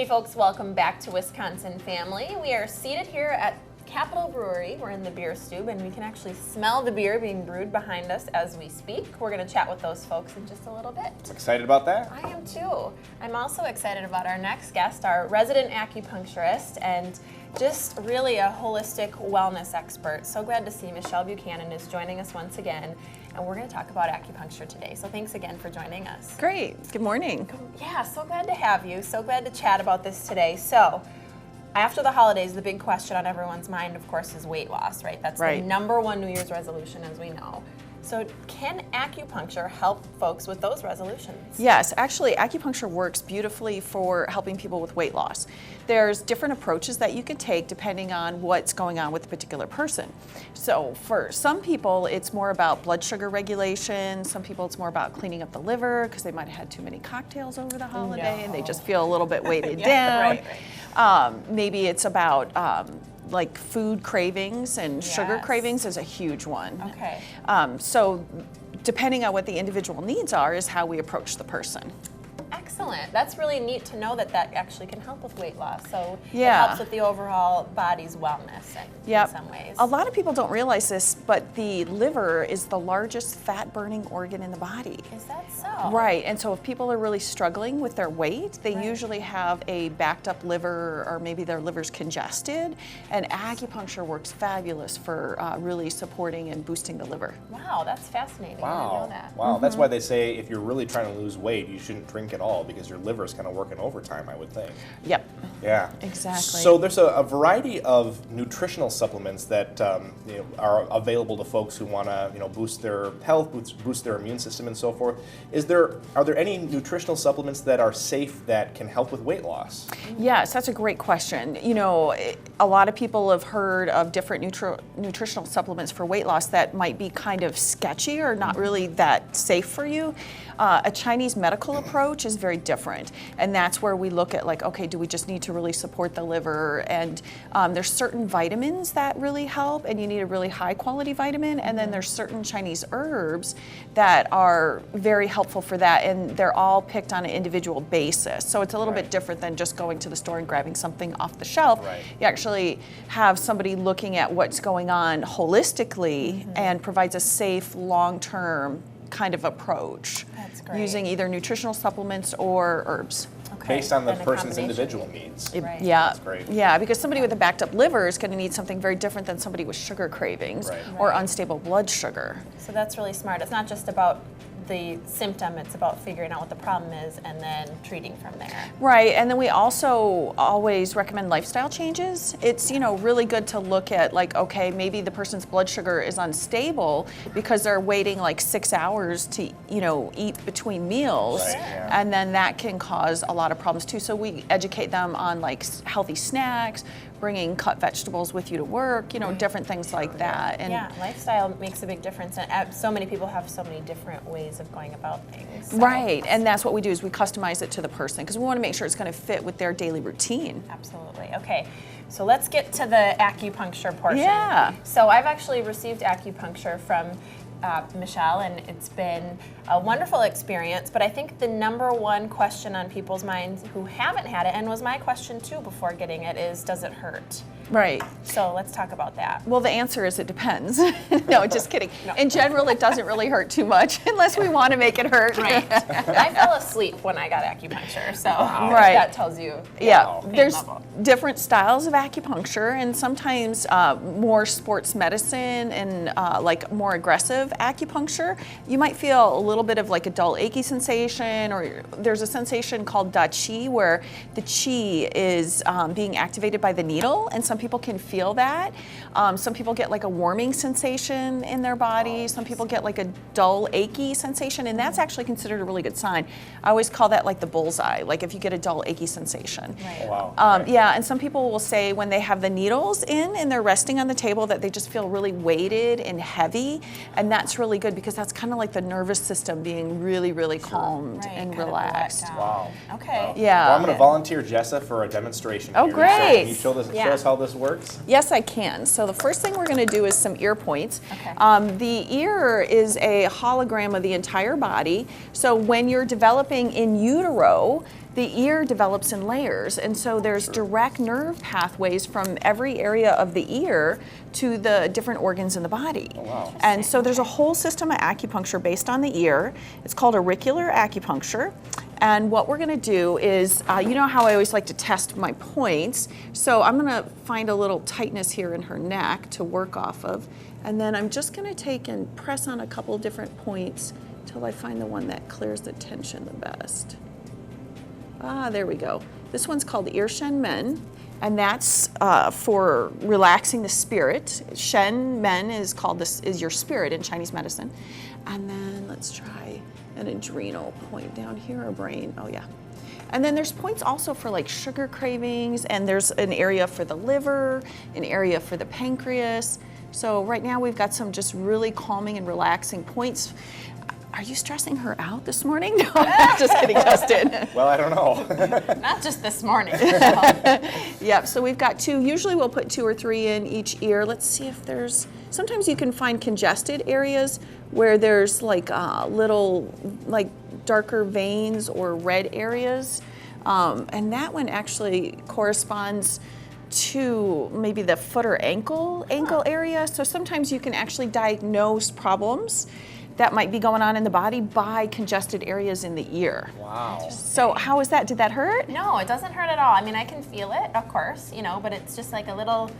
Hey folks, welcome back to Wisconsin Family. We are seated here at Capitol Brewery. We're in the beer stube and we can actually smell the beer being brewed behind us as we speak. We're going to chat with those folks in just a little bit. Excited about that? I am too. I'm also excited about our next guest, our resident acupuncturist and just really a holistic wellness expert. So glad to see Michelle Buchanan is joining us once again. And we're going to talk about acupuncture today. So thanks again for joining us. Great. Good morning. Yeah, so glad to have you. So glad to chat about this today. So after the holidays, the big question on everyone's mind, of course, is weight loss, right? That's the number one New Year's resolution, as we know. So can acupuncture help folks with those resolutions? Yes, actually, acupuncture works beautifully for helping people with weight loss. There's different approaches that you can take depending on what's going on with a particular person. So for some people, it's more about blood sugar regulation. Some people, it's more about cleaning up the liver because they might have had too many cocktails over the holiday and they just feel a little bit weighted down. Maybe it's about like food cravings and sugar cravings is a huge one. Okay. So depending on what the individual needs are is how we approach the person. Excellent. That's really neat to know that that actually can help with weight loss. So it helps with the overall body's wellness in some ways. A lot of people don't realize this, but the liver is the largest fat-burning organ in the body. Is that so? Right, and so if people are really struggling with their weight, they usually have a backed up liver or maybe their liver's congested, and acupuncture works fabulous for really supporting and boosting the liver. Wow, that's fascinating. I didn't know that. Wow, that's why they say if you're really trying to lose weight, you shouldn't drink at all because your liver's kind of working overtime, I would think. Yep. Yeah. Exactly. So there's a variety of nutritional supplements that are available to folks who want to boost their health, boost their immune system, and so forth. Are there any nutritional supplements that are safe that can help with weight loss? Yes, that's a great question. You know, a lot of people have heard of different nutritional supplements for weight loss that might be kind of sketchy or not really that safe for you. A Chinese medical approach is very different, and that's where we look at like, okay, do we just need to really support the liver? And there's certain vitamins that really help, and you need a really high quality vitamin, and then there's certain Chinese herbs that are very helpful for that, and they're all picked on an individual basis. So it's a little bit different than just going to the store and grabbing something off the shelf. You actually have somebody looking at what's going on holistically and provides a safe, long-term kind of approach. That's great. Using either nutritional supplements or herbs. Based on the person's individual needs. Yeah, That's great. Yeah, because somebody with a backed up liver is going to need something very different than somebody with sugar cravings or unstable blood sugar. So that's really smart. It's not just about the symptom, it's about figuring out what the problem is and then treating from there. Right, and then we also always recommend lifestyle changes. It's, really good to look at like, okay, maybe the person's blood sugar is unstable because they're waiting like 6 hours to, eat between meals. And then that can cause a lot of problems too. So we educate them on like healthy snacks, bringing cut vegetables with you to work, different things like that. And lifestyle makes a big difference, and so many people have so many different ways of going about things. So. Right, and that's what we do is we customize it to the person because we want to make sure it's going to fit with their daily routine. Absolutely. Okay, so let's get to the acupuncture portion. Yeah. So I've actually received acupuncture from Michelle, and it's been a wonderful experience, but I think the number one question on people's minds who haven't had it, and was my question too before getting it, is does it hurt? Right. So let's talk about that. Well, the answer is it depends. No, just kidding. No. In general, it doesn't really hurt too much unless we want to make it hurt. Right. I fell asleep when I got acupuncture, so that tells you. There's different styles of acupuncture, and sometimes more sports medicine and like more aggressive acupuncture. You might feel a little bit of like a dull, achy sensation, or there's a sensation called da qi where the qi is being activated by the needle, and some people can feel that. Some people get like a warming sensation in their body. Some people get like a dull, achy sensation, and that's actually considered a really good sign. I always call that like the bullseye, like if you get a dull, achy sensation. Yeah, and some people will say when they have the needles in and they're resting on the table that they just feel really weighted and heavy, and that's really good because that's kind of like the nervous system being really, really calmed and relaxed. Okay. Yeah. Well, I'm going to volunteer Jessa for a demonstration. Oh, here. great. So can you show us how this this works? Yes, I can. So the first thing we're going to do is some ear points. Okay. The ear is a hologram of the entire body. So when you're developing in utero, the ear develops in layers, and so there's direct nerve pathways from every area of the ear to the different organs in the body. Oh, wow. And so there's a whole system of acupuncture based on the ear. It's called auricular acupuncture. And what we're going to do is, you know how I always like to test my points. So I'm going to find a little tightness here in her neck to work off of. And then I'm just going to take and press on a couple of different points till I find the one that clears the tension the best. Ah, there we go. This one's called Ear Shen Men, and that's for relaxing the spirit. Shen Men is called is your spirit in Chinese medicine. And then let's try an adrenal point down here, or brain. Oh yeah. And then there's points also for like sugar cravings, and there's an area for the liver, an area for the pancreas. So right now we've got some just really calming and relaxing points. Are you stressing her out this morning? No, I'm just kidding, Justin. Well, I don't know. Not just this morning. Yep, so we've got 2. Usually we'll put 2 or 3 in each ear. Let's see if there's, sometimes you can find congested areas where there's like little, like darker veins or red areas. And that one actually corresponds to maybe the foot or ankle area. So sometimes you can actually diagnose problems that might be going on in the body by congested areas in the ear. Wow. So how was that? Did that hurt? No, it doesn't hurt at all. I mean, I can feel it, of course, but it's just like a little,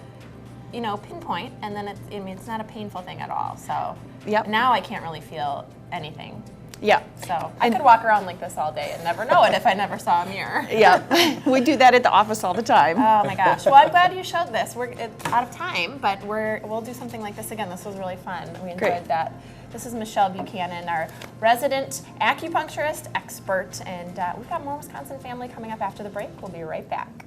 pinpoint, and then it's not a painful thing at all. So Yep. now I can't really feel anything. Yeah. So I could walk around like this all day and never know it if I never saw a mirror. Yeah. We do that at the office all the time. Oh my gosh. Well, I'm glad you showed this. We're out of time, but we'll do something like this again. This was really fun. We enjoyed Great. that. This is Michelle Buchanan, our resident acupuncturist expert, and we've got more Wisconsin Family coming up after the break. We'll be right back.